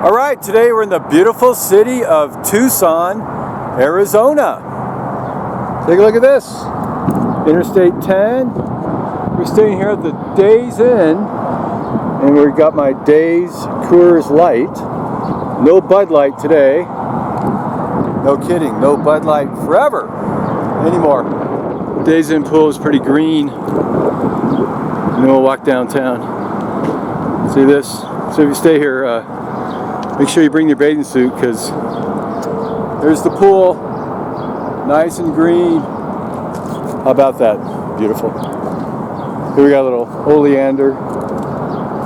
All right, today we're in the beautiful city of Tucson, Arizona. Take a look at this. Interstate 10. We're staying here at the Days Inn, and we've got my Days Coors Light. No Bud Light today. No kidding, no Bud Light forever anymore. Days Inn pool is pretty green. And then we'll walk downtown. See this? So if you stay here, make sure you bring your bathing suit, because there's the pool, nice and green. How about that? Beautiful. Here we got a little oleander.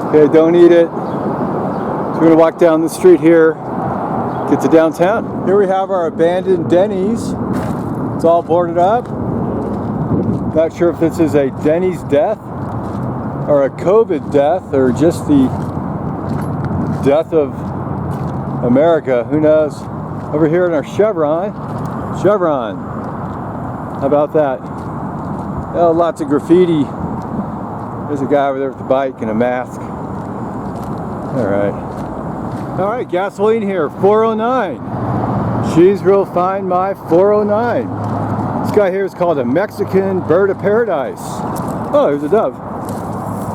Okay, don't eat it. So we're gonna walk down the street here, get to downtown. Here we have our abandoned Denny's. It's all boarded up. Not sure if this is a Denny's death or a COVID death or just the death of America, who knows. Over here in our Chevron. How about that? Oh, lots of graffiti. There's a guy over there with a bike and a mask. Alright, gasoline here, 409. She's real fine, my 409. This guy here is called a Mexican bird of paradise. Oh, there's a dove.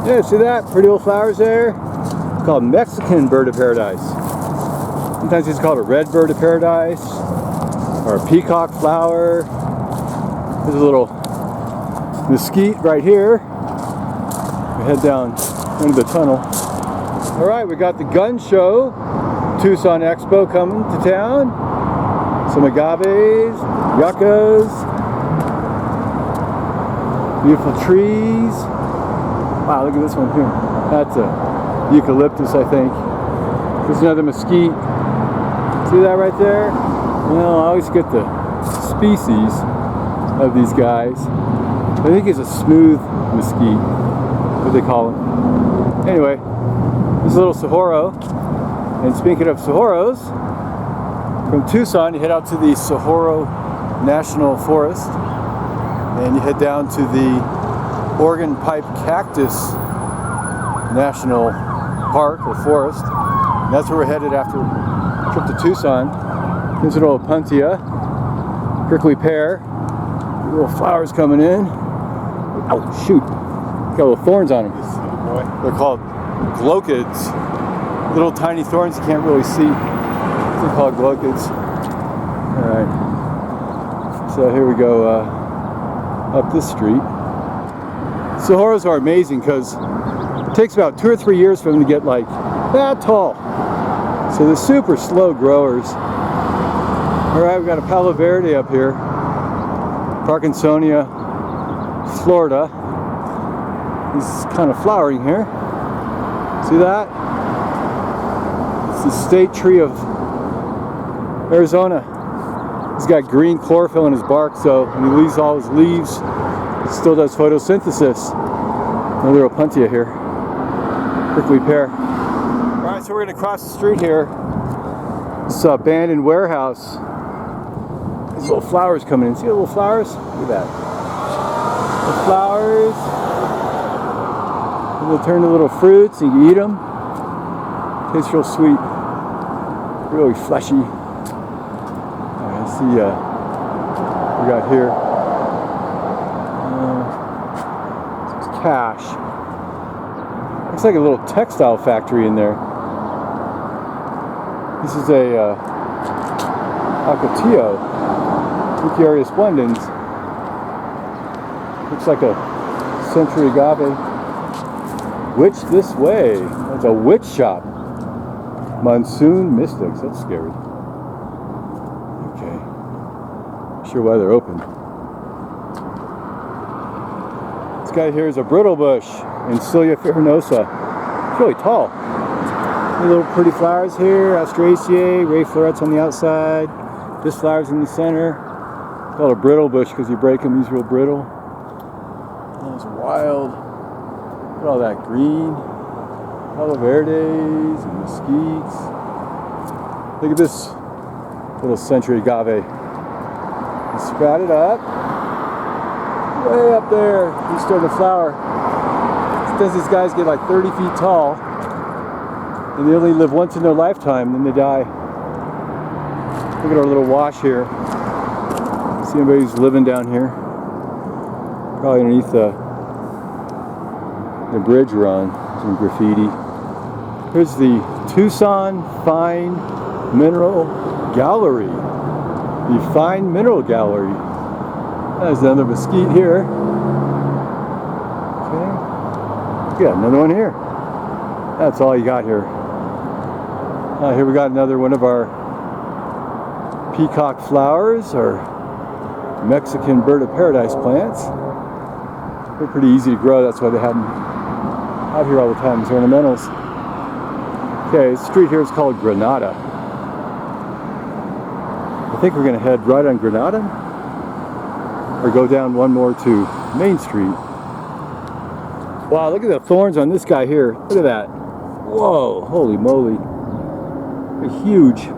Yeah, see that? Pretty little flowers there. It's called Mexican bird of paradise. Sometimes it's called a red bird of paradise or a peacock flower. There's a little mesquite right here. We head down into the tunnel. Alright, we got the gun show. Tucson Expo coming to town. Some agaves, yuccas, beautiful trees. Wow, look at this one here. That's a eucalyptus, I think. There's another mesquite. See that right there? Well, I always get the species of these guys. I think it's a smooth mesquite, what they call them. Anyway, this is a little saguaro. And speaking of saguaros, from Tucson you head out to the Saguaro National Forest, and you head down to the Organ Pipe Cactus National Park or Forest. And that's where we're headed after a trip to Tucson. Here's an old puntia, prickly pear, little flowers coming in. Oh shoot, got little thorns on them. They're called glochids. Little tiny thorns you can't really see. They're called glochids. Alright, so here we go up this street. Saguaros are amazing because it takes about 2 or 3 years for them to get like that tall. So they're super slow growers. Alright, we got a Palo Verde up here. Parkinsonia, Florida. It's kind of flowering here. See that? It's the state tree of Arizona. He's got green chlorophyll in his bark, so when he leaves all his leaves, it still does photosynthesis. Another little puntia here. Prickly pear. Alright, so we're going to cross the street here. This abandoned warehouse. There's little flowers coming in. See the little flowers? Look at that. The flowers. They'll turn to little fruits and you can eat them. Tastes real sweet. Really fleshy. Alright, see we got here. It's cash. Looks like a little textile factory in there. This is a Acatillo, Eucharia splendens. Looks like a century agave. Witch this way. That's a witch shop. Monsoon Mystics. That's scary. Okay. Not sure why they're open. This guy here is a brittle bush in Cilia farinosa. It's really tall. Little pretty flowers here. Astraceae, ray florets on the outside. This flower's in the center. It's called a brittle bush because you break them, he's real brittle. That's wild. Look at all that green. Palo Verdes and mesquites. Look at this little century agave. It's sprouted up. Way up there. He's starting to flower. Sometimes these guys get like 30 feet tall. And they only live once in their lifetime, then they die. Look at our little wash here. See anybody who's living down here? Probably underneath the bridge we're on. Some graffiti. Here's the Tucson Fine Mineral Gallery. The Fine Mineral Gallery. There's another mesquite here. Okay. Yeah, another one here. That's all you got here. Here we got another one of our peacock flowers, or Mexican bird of paradise plants. They're pretty easy to grow, that's why they have them out here all the time as ornamentals. Okay, the street here is called Granada. I think we're going to head right on Granada, or go down one more to Main Street. Wow, look at the thorns on this guy here. Look at that. Whoa, holy moly. They're huge.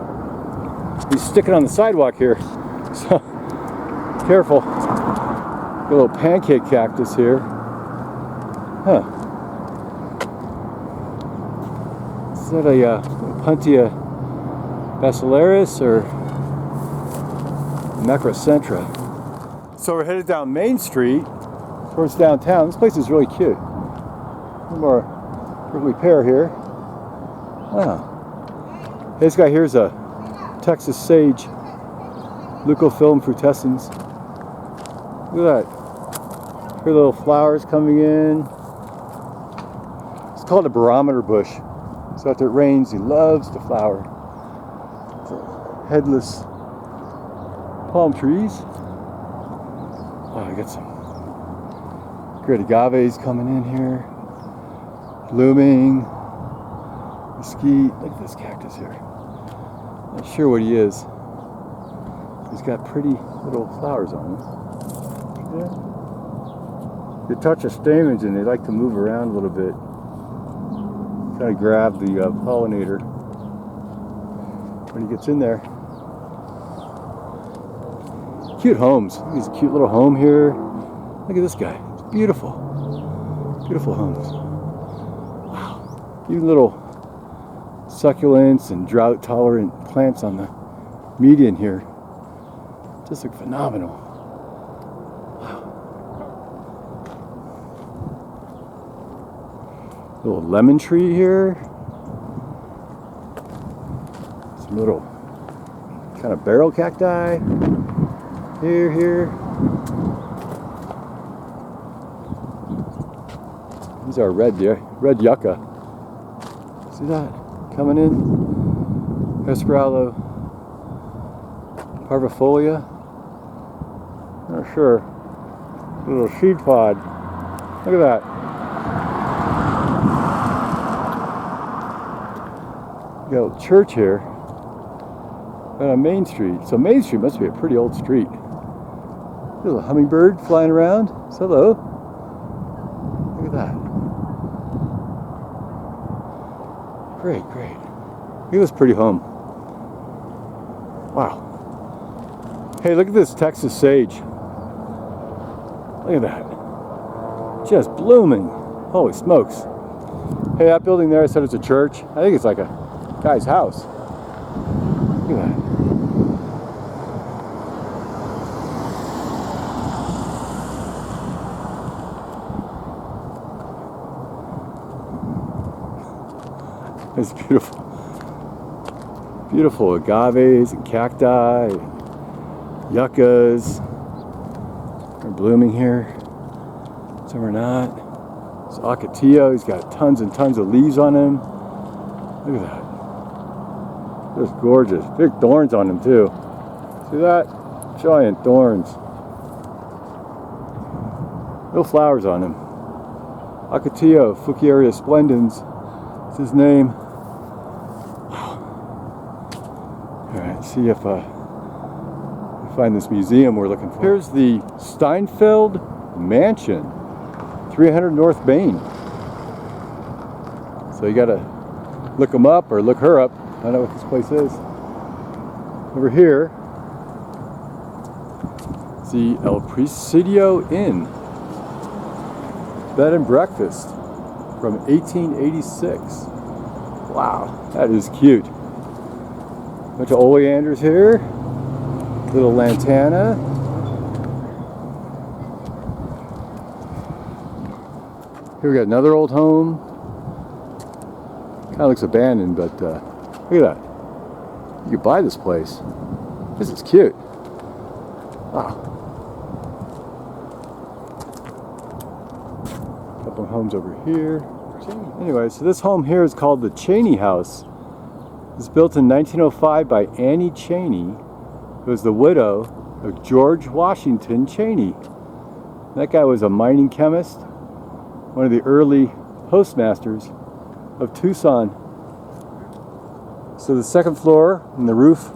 He's sticking on the sidewalk here. So, careful. Got a little pancake cactus here. Huh. Is that a Puntia basilaris or macrocentra? So we're headed down Main Street towards downtown. This place is really cute. A little more prickly pear here. Wow. This guy here is a Texas sage, Leucophyllum frutescens. Look at that. Here are little flowers coming in. It's called a barometer bush. So after it rains, he loves to flower. Headless palm trees. Oh, I got some great agaves coming in here. Blooming. Mesquite. Look at this cactus here. Not sure what he is. He's got pretty little flowers on him. Yeah. You touch the stamens and they like to move around a little bit. Kind of grab the pollinator when he gets in there. Cute homes. He's a cute little home here. Look at this guy. It's beautiful. Beautiful homes. Wow. Even little succulents and drought tolerant plants on the median here. Just look phenomenal. Wow. Little lemon tree here. Some little kind of barrel cacti. Here. These are red yucca. See that? Coming in. Hesperalo parvifolia. Not sure. A little seed pod. Look at that. You got a church here. Right on Main Street. So Main Street must be a pretty old street. There's a hummingbird flying around. So hello. Look at that. Great. Look at this pretty home. Wow. Hey, look at this Texas sage. Look at that. Just blooming. Holy smokes. Hey, that building there, I said it's a church. I think it's like a guy's house. Look at that. It's beautiful. Beautiful agaves and cacti, yuccas. They're blooming here. Some are not. It's Ocotillo. He's got tons and tons of leaves on him. Look at that. Just gorgeous. Big thorns on him too. See that? Giant thorns. No flowers on him. Ocotillo Fuchsia splendens. That's his name. Alright, see if we find this museum we're looking for. Here's the Steinfeld Mansion, 300 North Main. So you gotta look them up or look her up. I don't know what this place is. Over here, it's the El Presidio Inn. Bed and breakfast from 1886. Wow, that is cute. Bunch of oleanders here. Little lantana. Here we got another old home. Kind of looks abandoned, but look at that. You could buy this place. This is cute. Wow. Couple of homes over here. Anyway, so this home here is called the Cheney House. It was built in 1905 by Annie Cheney, who was the widow of George Washington Cheney. That guy was a mining chemist, one of the early postmasters of Tucson. So the second floor and the roof,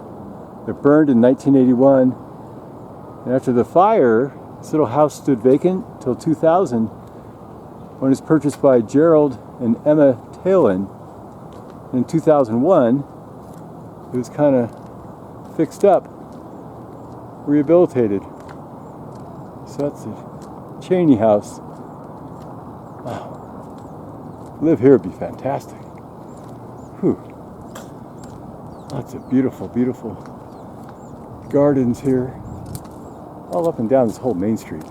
they burned in 1981. And after the fire, this little house stood vacant till 2000, when it was purchased by Gerald and Emma Talon. In 2001, it was kind of fixed up, rehabilitated. So that's the Cheney House. Wow. Live here would be fantastic. Whew. Lots of beautiful, beautiful gardens here. All up and down this whole Main Street.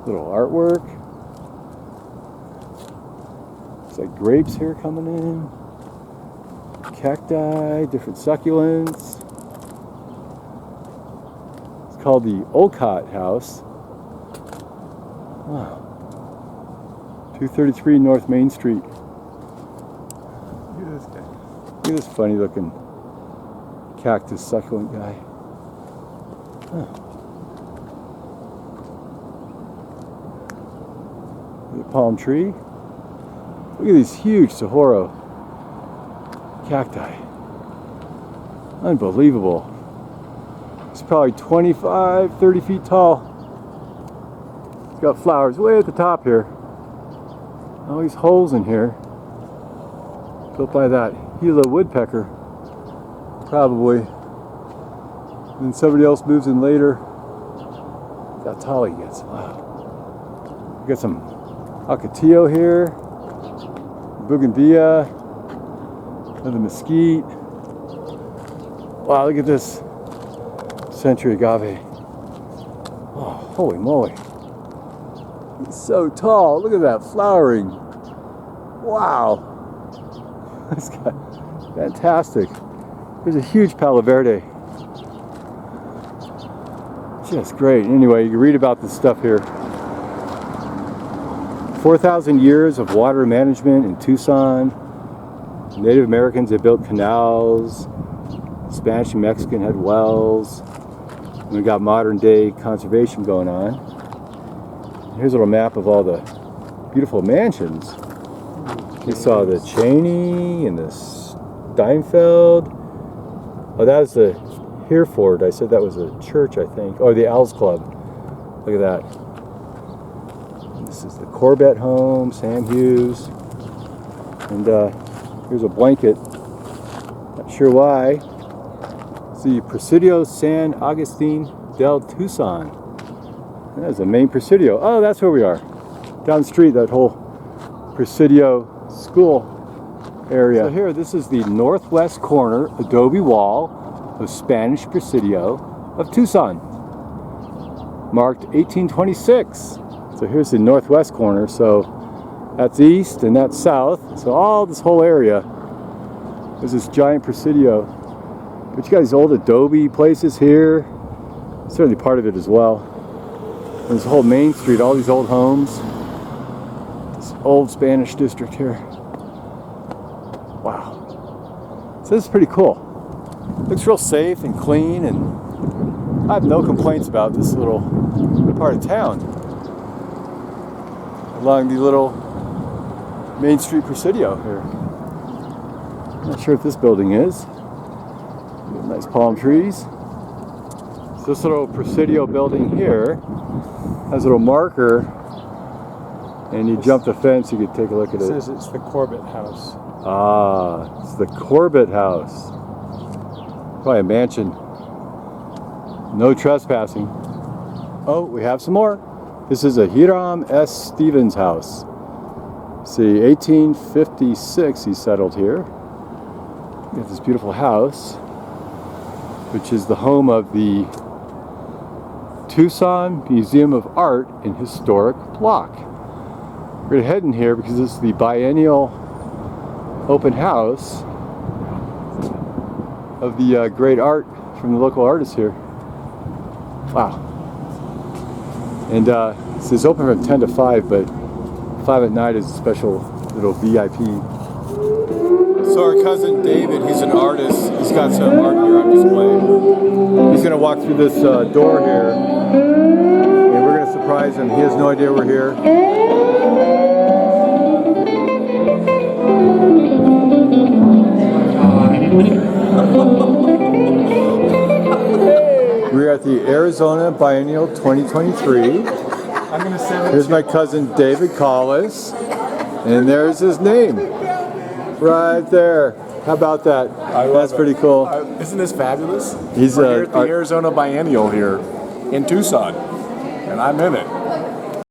Little artwork. It's like grapes here coming in. Cacti, different succulents. It's called the Olcott House. Wow. 233 North Main Street. Look at this guy. Look at this funny looking cactus succulent guy. Huh. The palm tree. Look at these huge saguaro cacti. Unbelievable. It's probably 25, 30 feet tall. It's got flowers way at the top here. All these holes in here. Built by that Gila woodpecker. Probably. And then somebody else moves in later. Look how tall he gets. Wow. We got some Ocotillo here. Bougainvillea. Another mesquite. Wow, look at this century agave. Oh, holy moly. It's so tall. Look at that flowering. Wow. This guy, fantastic. There's a huge Palo Verde. Just great. Anyway, you can read about this stuff here. 4,000 years of water management in Tucson. Native Americans had built canals. Spanish and Mexican had wells. And we got modern day conservation going on. Here's a little map of all the beautiful mansions. You saw the Cheney and the Steinfeld. Oh, that was the Hereford. I said that was a church, I think. Oh, the Owls Club. Look at that. This is the Corbett home, Sam Hughes. And here's a blanket. Not sure why. It's the Presidio San Agustin del Tucson. That's the main Presidio. Oh, that's where we are. Down the street, that whole Presidio school area. So here, this is the northwest corner adobe wall of Spanish Presidio of Tucson. Marked 1826. So here's the northwest corner. So that's east and that's south. So all this whole area is this giant Presidio. But you got these old adobe places here. Certainly part of it as well. And this whole Main Street, all these old homes. This old Spanish district here. Wow. So this is pretty cool. Looks real safe and clean, and I have no complaints about this little part of town. Along the little Main Street Presidio here. Not sure what this building is. Nice palm trees. So this little Presidio building here has a little marker, and you jump the fence, you could take a look at it. It says it's the Corbett House. Ah, it's the Corbett House. Probably a mansion. No trespassing. Oh, we have some more. This is a Hiram S. Stevens house. See, 1856 he settled here. Got this beautiful house, which is the home of the Tucson Museum of Art and Historic Block. We're going to head in here because this is the biennial open house of the great art from the local artists here. Wow. And this is open from 10 to 5, but 5 at night is a special little VIP. So our cousin David, he's an artist. He's got some art here on display. He's going to walk through this door here, and we're going to surprise him. He has no idea we're here. We're at the Arizona Biennial 2023. Here's my cousin David Collis, and there's his name right there. How about that? That's pretty cool. Isn't this fabulous? He's We're here at the Arizona Biennial here in Tucson, and I'm in it.